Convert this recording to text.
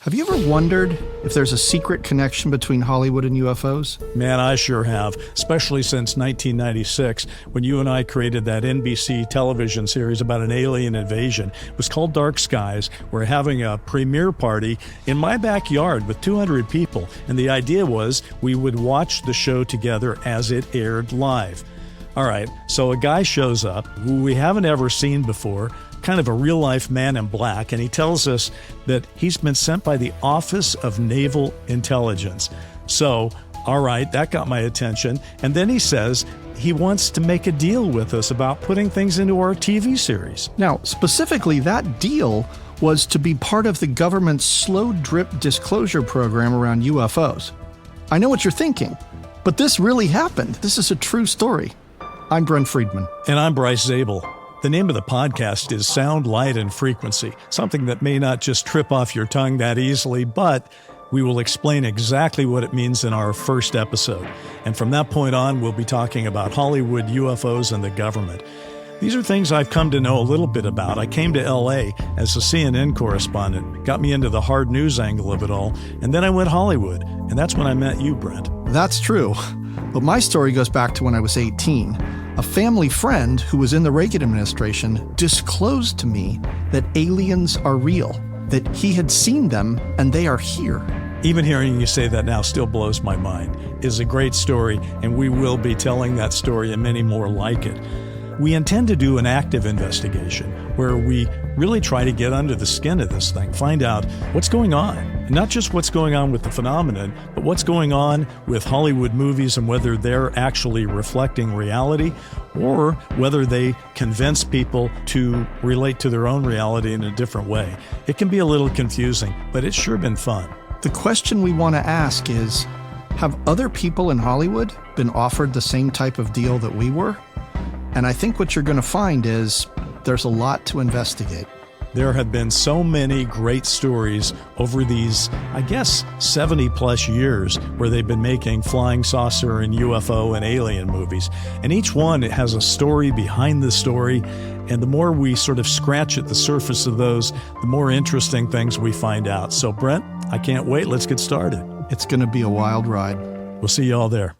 Have you ever wondered if there's a secret connection between Hollywood and UFOs? Man, I sure have, especially since 1996, when you and I created that NBC television series about an alien invasion. It was called Dark Skies. We're having a premiere party in my backyard with 200 people, and the idea was we would watch the show together as it aired live. All right, so a guy shows up who we haven't ever seen before, kind of a real-life man in black, and he tells us that he's been sent by the Office of Naval Intelligence. So, all right, that got my attention. And then he says he wants to make a deal with us about putting things into our TV series. Now, specifically, that deal was to be part of the government's slow drip disclosure program around UFOs. I know what you're thinking, but this really happened. This is a true story. I'm Brent Friedman. And I'm Bryce Zabel. The name of the podcast is Sound, Light, and Frequency, something that may not just trip off your tongue that easily, but we will explain exactly what it means in our first episode. And from that point on, we'll be talking about Hollywood, UFOs, and the government. These are things I've come to know a little bit about. I came to LA as a CNN correspondent, got me into the hard news angle of it all, and then I went Hollywood, and that's when I met you, Brent. That's true. But my story goes back to when I was 18. A family friend who was in the Reagan administration disclosed to me that aliens are real, that he had seen them and they are here. Even hearing you say that now still blows my mind. It's a great story, and we will be telling that story and many more like it. We intend to do an active investigation where we really try to get under the skin of this thing, find out what's going on. And not just what's going on with the phenomenon, but what's going on with Hollywood movies and whether they're actually reflecting reality or whether they convince people to relate to their own reality in a different way. It can be a little confusing, but it's sure been fun. The question we want to ask is, have other people in Hollywood been offered the same type of deal that we were? And I think what you're going to find is there's a lot to investigate. There have been so many great stories over these, 70 plus years where they've been making flying saucer and UFO and alien movies. And each one has a story behind the story. And the more we sort of scratch at the surface of those, the more interesting things we find out. So Brent, I can't wait. Let's get started. It's going to be a wild ride. We'll see you all there.